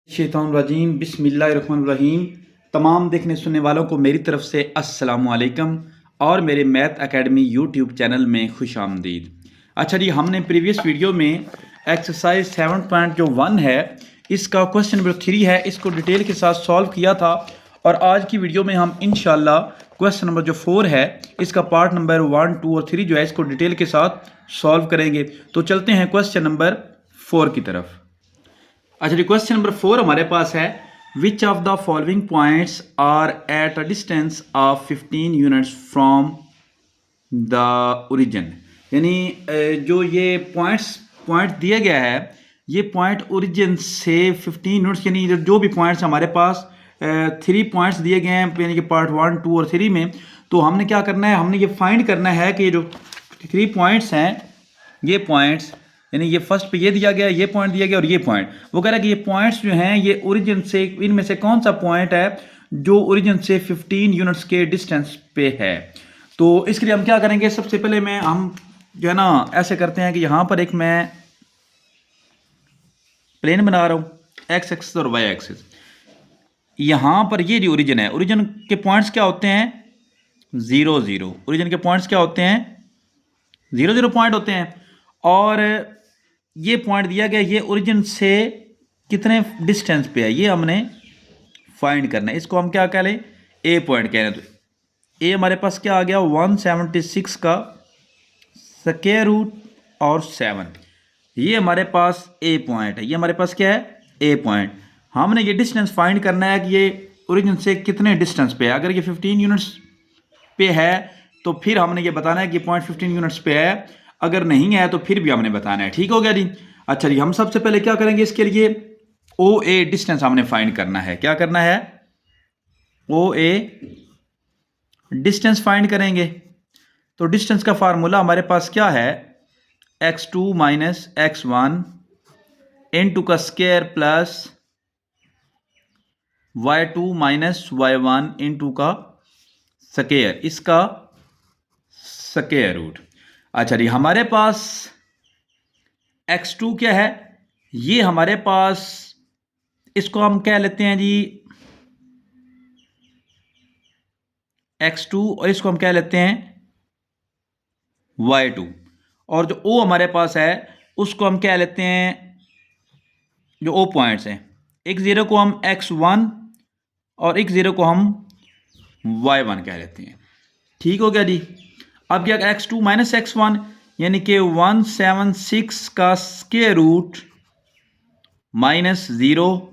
शैतानुर्रजीम बिस्मिल्लाहिर्रहमानिर्रहीम। तमाम देखने सुनने वालों को मेरी तरफ से अस्सलाम वालेकुम और मेरे मैथ एकेडमी यूट्यूब चैनल में खुश आमदीद। अच्छा जी, हमने प्रीवियस वीडियो में एक्सरसाइज 7.1 है, इसका क्वेश्चन नंबर 3 है, इसको डिटेल के साथ सॉल्व किया था। और आज की वीडियो में हम इंशाल्लाह क्वेश्चन नंबर जो 4 है, इसका पार्ट नंबर 1, 2 और 3 जो है, इसको डिटेल के साथ सॉल्व करेंगे। तो चलते हैं क्वेश्चन नंबर 4 की तरफ। अच्छा जी, क्वेश्चन नंबर 4 हमारे पास है, which of the following points are at a distance of 15 units from the origin. यानी जो ये पॉइंट दिया गया है, ये पॉइंट ओरिजिन से 15 यूनिट्स, यानी जो भी पॉइंट्स हमारे पास 3 पॉइंट्स दिए गए हैं, यानी कि पार्ट 1, 2 और 3 में। तो हमने क्या करना है, हमने ये फाइंड करना है कि जो 3 पॉइंट्स हैं, ये पॉइंट्स, यानी ये फर्स्ट पे ये दिया गया, ये पॉइंट दिया गया और ये पॉइंट, वो कह रहा है कि ये पॉइंट्स जो हैं ये ओरिजिन से, इनमें से कौन सा पॉइंट है जो ओरिजिन से 15 यूनिट्स के डिस्टेंस पे है। तो इसके लिए हम क्या करेंगे, सबसे पहले हम जो है ना ऐसे करते हैं कि यहाँ पर एक मैं प्लेन बना रहा हूँ, एक्स एक्सिस और वाई एक्सिस। यहाँ पर ये जो ओरिजिन है, ओरिजिन के पॉइंट्स क्या होते हैं, 0 0। ओरिजिन के पॉइंट्स क्या होते हैं, 0 0 पॉइंट होते हैं। और ये पॉइंट दिया गया, ये ओरिजिन से कितने डिस्टेंस पे है, ये हमने फाइंड करना है। इसको हम क्या कह लें, ए पॉइंट कह रहे हैं। तो ए हमारे पास क्या आ गया, 176 का स्क्वायर रूट और 7। ये हमारे पास ए पॉइंट है, ये हमारे पास क्या है, ए पॉइंट। हमने ये डिस्टेंस फाइंड करना है कि ये ओरिजिन से कितने डिस्टेंस पे है। अगर ये 15 यूनिट्स पे है तो फिर हमने ये बताना है कि पॉइंट 15 यूनिट्स पे है, अगर नहीं है तो फिर भी हमने बताना है। ठीक हो गया जी। अच्छा जी, हम सबसे पहले क्या करेंगे, इसके लिए ओ ए डिस्टेंस हमने फाइंड करना है। क्या करना है, ओ ए डिस्टेंस फाइंड करेंगे। तो डिस्टेंस का फार्मूला हमारे पास क्या है, x2 minus x1 in to का square plus y2 minus y1 in to का स्क्वायर, इसका स्क्वायर रूट। अच्छा जी, हमारे पास x2 क्या है, ये हमारे पास, इसको हम कह लेते हैं जी x2 और इसको हम कह लेते हैं y2। और जो o हमारे पास है उसको हम कह लेते हैं, जो o पॉइंट्स हैं, एक जीरो को हम x1 और एक जीरो को हम y1 कह लेते हैं। ठीक हो गया जी। अब क्या, x2 माइनस x1 यानी कि 176 का square root minus 0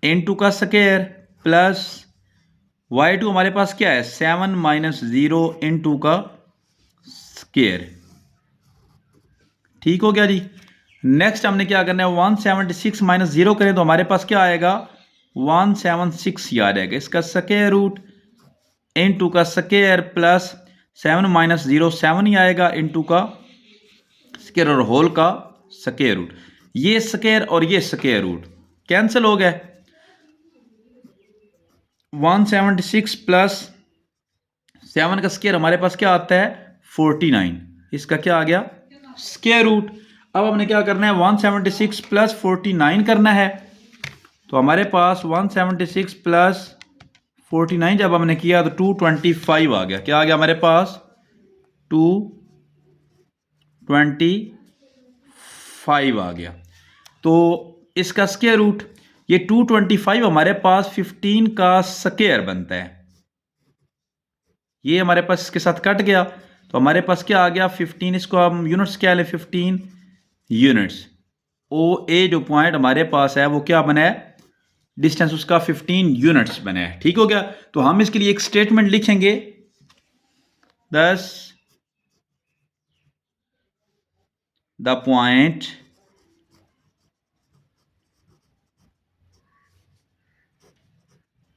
in to का स्क्वायर प्लस y2 हमारे पास क्या है, 7 माइनस 0 इन टू का स्क्वायर। ठीक हो गया जी। नेक्स्ट हमने क्या करना है, 176 माइनस 0 करें तो हमारे पास क्या आएगा, 176 ही आ जाएगा, इसका स्क्वायर रूट इन टू का स्क्वायर प्लस 7 माइनस 0 7 ही आएगा इन टू का स्क्वायर और होल का स्क्वायर रूट। ये स्क्वायर और ये स्क्वायर रूट कैंसिल हो गए। 176 प्लस 7 का स्क्वायर हमारे पास क्या आता है, 49, इसका क्या आ गया, स्क्वायर रूट। अब हमने क्या करना है, 176 प्लस 49 करना है। तो हमारे पास 176 प्लस 49 जब हमने किया तो 225 आ गया। क्या आ गया हमारे पास, 225 आ गया। तो इसका स्क्वायर रूट, ये 225 हमारे पास 15 का स्क्वायर बनता है। ये हमारे पास इसके साथ कट गया तो हमारे पास क्या आ गया, 15, इसको हम यूनिट्स क्या ले, 15 यूनिट्स। ओ ए जो पॉइंट हमारे पास है वो क्या बना है, डिस्टेंस उसका 15 यूनिट्स बना है। ठीक हो गया। तो हम इसके लिए एक स्टेटमेंट लिखेंगे, 10 द पॉइंट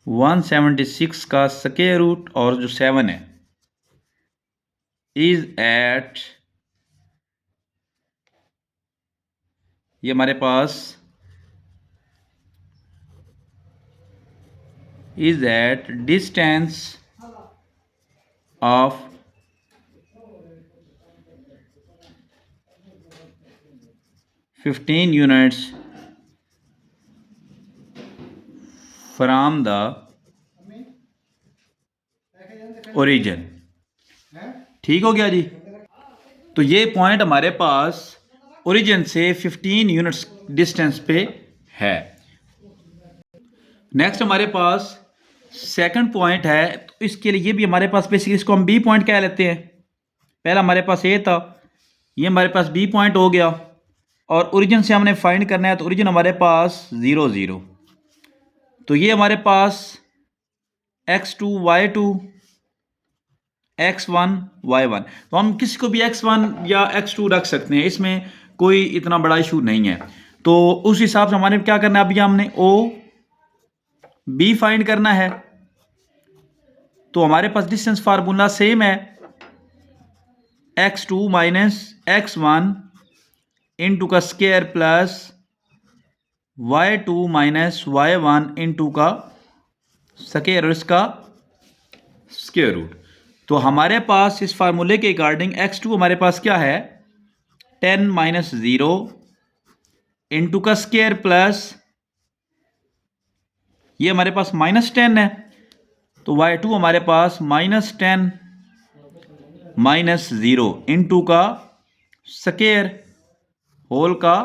वन 176 का स्क्वायर रूट और जो 7 है इज एट, ये हमारे पास is at distance of 15 units from the origin. ठीक हो गया जी। तो ये पॉइंट हमारे पास ओरिजिन से 15 यूनिट्स डिस्टेंस पे है। नेक्स्ट हमारे पास सेकंड पॉइंट है, तो इसके लिए ये भी हमारे पास बेसिकली इसको हम बी पॉइंट कह लेते हैं। पहला हमारे पास ए था, ये हमारे पास बी पॉइंट हो गया, और ओरिजिन से हमने फाइंड करना है, तो ओरिजिन हमारे पास 0 0। तो ये हमारे पास x2 y2 x1 y1, तो हम किसी को भी x1 या x2 रख सकते हैं, इसमें कोई इतना बड़ा इशू नहीं है। तो उस हिसाब से हमारे क्या करना है, अभी हमने ओ बी फाइंड करना है। तो हमारे पास डिस्टेंस फार्मूला सेम है, x2 माइनस x1 इंटू का square plus y2 minus y1 into का स्क्वायर और इसका स्क्वायर रूट। तो हमारे पास इस फार्मूले के अकॉर्डिंग x2 हमारे पास क्या है, 10 माइनस 0 इंटू का स्क्वायर प्लस ये हमारे पास माइनस 10 है, तो y2 हमारे पास माइनस 10 माइनस 0 इंटू का स्क्वायर होल का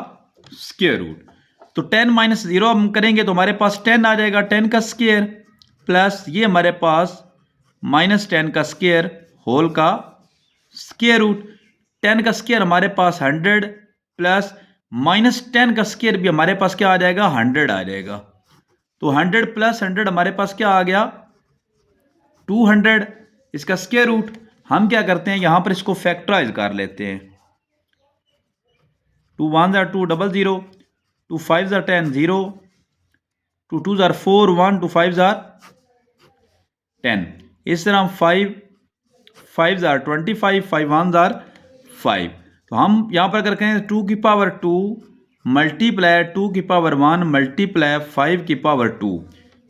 स्क्वायर रूट। तो 10 माइनस 0 हम करेंगे तो हमारे पास 10 आ जाएगा, 10 का स्क्वायर प्लस ये हमारे पास माइनस 10 का स्क्वायर होल का स्क्वायर रूट। 10 का स्क्वायर हमारे पास 100 प्लस माइनस 10 का स्क्वायर भी हमारे पास क्या आ जाएगा, 100 आ जाएगा। तो 100 प्लस 100 हमारे पास क्या आ गया, 200, इसका स्क्वायर रूट। हम क्या करते हैं, यहां पर इसको फैक्टराइज कर लेते हैं। 2 1 are 2 0 0, 2 5 are 10 0, 2 2 are 4 1, 2 5 are 10। इस तरह 5 5 are 25, 5 1 are 5। तो हम यहां पर करते हैं 2 की पावर 2 मल्टीप्लाई 2 की पावर 1 मल्टीप्लाई 5 की पावर 2।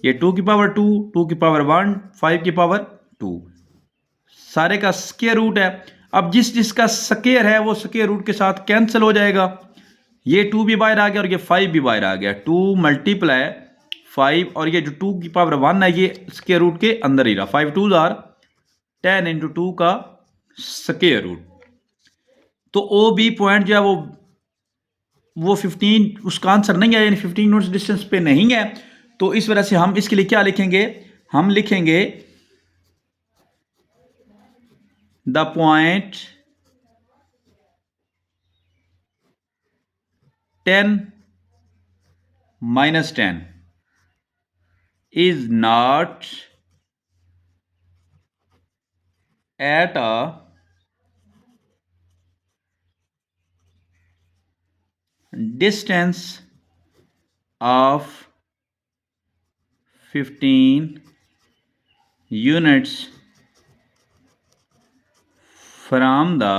ये 2 की पावर 2, 2 की पावर 1, 5 की पावर 2, सारे का स्क्वायर रूट है। अब जिसका स्क्वायर है वो स्क्वायर रूट के साथ कैंसिल हो जाएगा। ये 2 भी बाहर आ गया और ये 5 भी बाहर आ गया। 2 मल्टीप्लाई 5 और ये जो 2 की पावर 1 है ये स्क्वायर रूट के अंदर ही रहा। 5 2 आर 10 इंटू 2 का स्क्वायर रूट। तो ओ बी पॉइंट जो है वो 15 उसका आंसर नहीं है, यानी 15 यूनिट्स डिस्टेंस पे नहीं है। तो इस वजह से हम इसके लिए क्या लिखेंगे, हम लिखेंगे the point 10 minus 10 is not at a distance of 15 units from the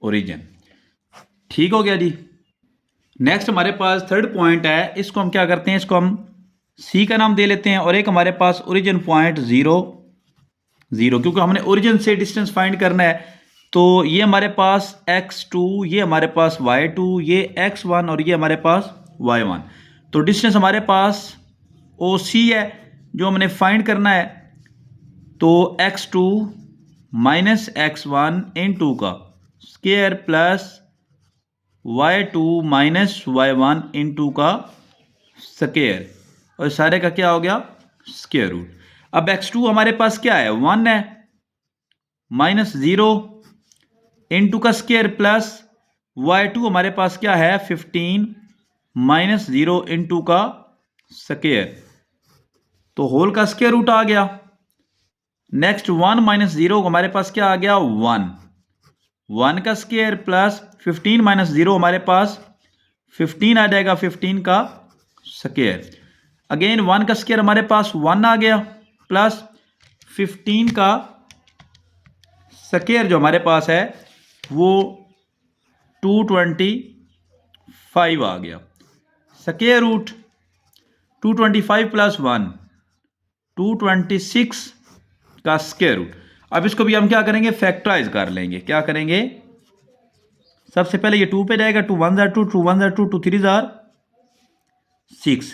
origin। ठीक हो गया जी। नेक्स्ट हमारे पास थर्ड पॉइंट है, इसको हम क्या करते हैं, इसको हम सी का नाम दे लेते हैं, और एक हमारे पास ओरिजिन पॉइंट 0 0, क्योंकि हमने ओरिजिन से डिस्टेंस फाइंड करना है। तो ये हमारे पास x2, ये हमारे पास y2, ये x1 और ये हमारे पास y1। तो डिस्टेंस हमारे पास OC है जो हमने फाइंड करना है। तो x2 माइनस x1 इंटू का square plus y2 minus y1 into का स्क्वायर, और सारे का क्या हो गया, स्क्वायर रूट। अब x2 हमारे पास क्या है, 1 है, माइनस 0 इंटू का स्क्वायर प्लस y2 हमारे पास क्या है, 15 माइनस 0 इंटू का स्क्वायर, तो होल का स्क्वायर रूट आ गया। नेक्स्ट 1 माइनस 0 हमारे पास क्या आ गया, 1 का स्क्वायर प्लस 15 माइनस 0 हमारे पास 15 आ जाएगा, 15 का स्क्वायर। अगेन 1 का स्क्वायर हमारे पास 1 आ गया, प्लस 15 का स्क्वायर जो हमारे पास है वो 225 आ गया। स्क्वायर रूट 225 प्लस 1 226 का स्क्वायर रूट। अब इसको भी हम क्या करेंगे, फैक्टराइज कर लेंगे। क्या करेंगे, सबसे पहले ये 2 पे जाएगा, 2 1 2, 2 1 2, 2 3 4 6।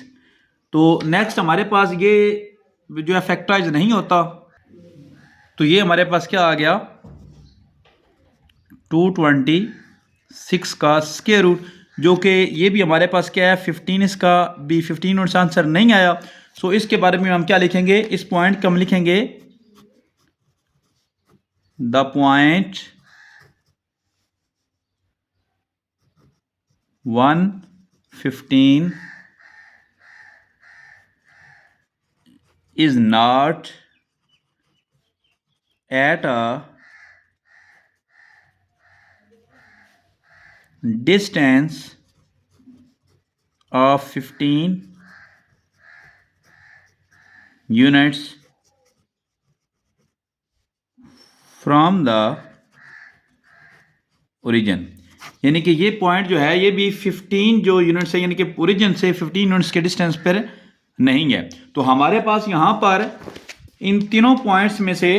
तो नेक्स्ट हमारे पास ये जो है फैक्टराइज नहीं होता, तो ये हमारे पास क्या आ गया 226 का स्क्वायर रूट, जो कि ये भी हमारे पास क्या है 15, इसका भी 15 यूनिट्स आंसर नहीं आया। सो इसके बारे में हम क्या लिखेंगे, इस पॉइंट को हम लिखेंगे the point 115 is not at a distance of 15 units from the origin। यानी कि ये पॉइंट जो है ये भी 15 जो यूनिट्स है, यानी कि ओरिजिन से 15 यूनिट्स के डिस्टेंस पर नहीं है। तो हमारे पास यहां पर इन तीनों पॉइंट्स में से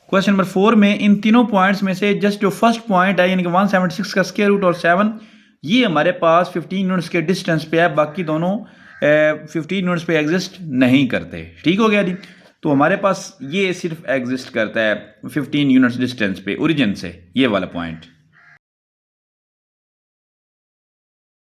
क्वेश्चन नंबर 4 में इन तीनों पॉइंट्स में से जस्ट जो फर्स्ट पॉइंट है यानी कि 176 का स्क्वायर रूट और 7, ये हमारे पास 15 यूनिट्स के डिस्टेंस पे है, बाकी दोनों 15 यूनिट्स पे एग्जिस्ट नहीं करते। ठीक हो गया जी। तो हमारे पास ये सिर्फ एग्जिस्ट करता है 15 यूनिट्स डिस्टेंस पे ओरिजिन से, ये वाला पॉइंट।